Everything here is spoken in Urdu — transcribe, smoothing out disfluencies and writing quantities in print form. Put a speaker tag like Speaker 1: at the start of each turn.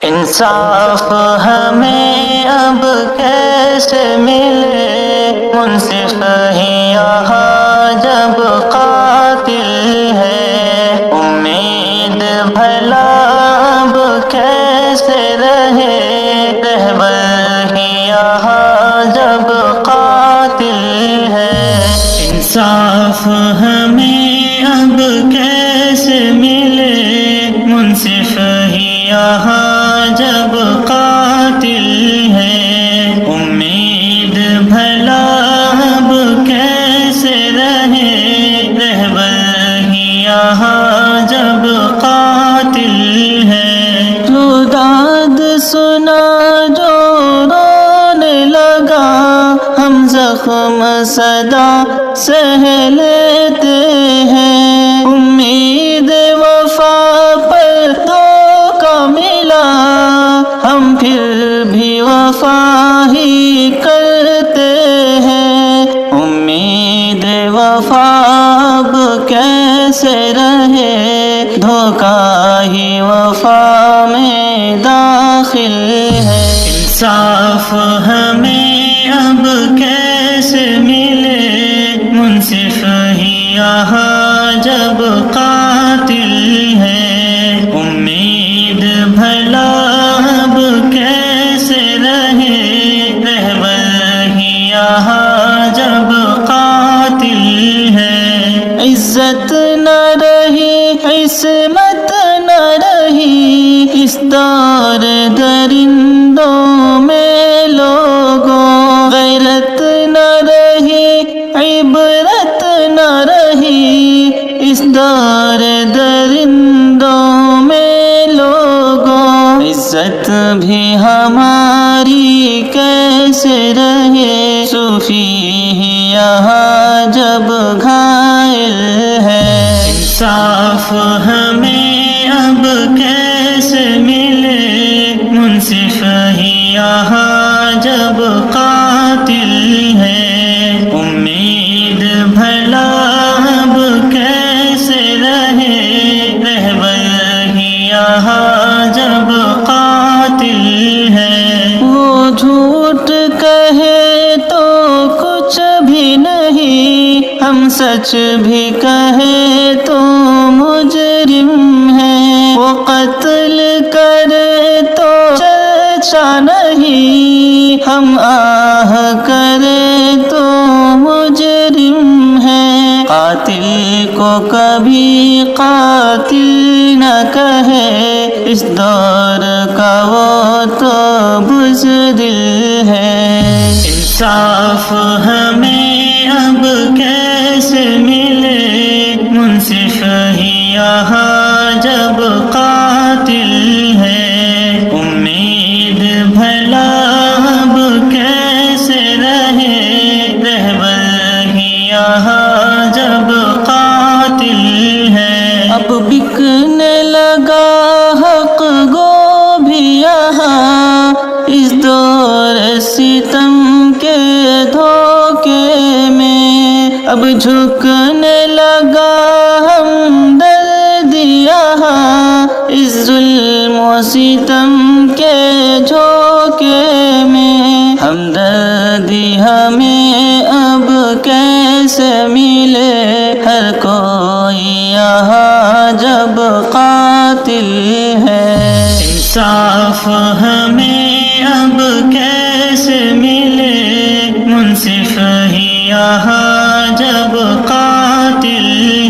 Speaker 1: انصاف ہمیں اب کیسے ملے، منصف ہی یہاں جب قاتل ہے، امید بھلا اب کیسے رہے، رہبر ہی یہاں جب قاتل ہے۔ انصاف ہمیں اب کیسے ملے، منصف ہی یہاں جب قاتل ہے، امید بھلا اب کیسے رہے، رہبر ہی یہاں جب قاتل ہے۔ جو داد سنا جو رونے لگا، ہم زخم صدا سہ لیتے ہیں، امید وفا پر دھوکا ملا، ہم پھر بھی وفا ہی کرتے ہیں، امید وفا اب کیسے رہے، دھوکا ہی وفا میں داخل ہے۔ انصاف ہمیں اب کیسے ملے، منصف ہی یہاں جب قاتل ہے، امید بھلا اب کیسے رہے، رہبر ہی یہاں جب قاتل ہے۔ عزت نہ رہی، عصمت نہ رہی، اس دور درندوں میں لوگوں، غیرت نہ رہی، عبرت نہ رہی، اس دور درندوں میں لوگوں، عزت بھی ہماری کیسے رہے، صوفی ہی یہاں جب گھائل ہے۔ انصاف ہمیں اب کیسے ملے، منصف ہی یہاں جب قاتل ہے، امید بھلا اب کیسے رہے، رہبر ہی یہاں جب قاتل ہے۔ وہ جھوٹ کہے تو کچھ بھی نہیں، ہم سچ بھی کہے تو مجرم ہے، وہ قتل کرے تو چرچا نہیں، ہم آہ کرے تو مجرم ہے، قاتل کو کبھی قاتل نہ کہے، اس دور کا وہ تو بزدل ہے۔ انصاف ہمیں اب کیسے ملے، منصف ہی یہاں جب قاتل ہے، امید بھلا اب کیسے رہے، رہبر ہی یہاں جب قاتل ہے۔ اب بکنے لگا حق گو بھی یہاں، اس دور ستم کے دھوکے میں، اب جھکنے لگا ہمدرد یہاں، اس ظلم و ستم کے جھوکے میں، ہمدردی ہمیں اب کیسے ملے، ہر کوئی یہاں جب قاتل ہے۔ انصاف ہمیں اب کیسے ملے، منصف ہی یہاں جب قاتل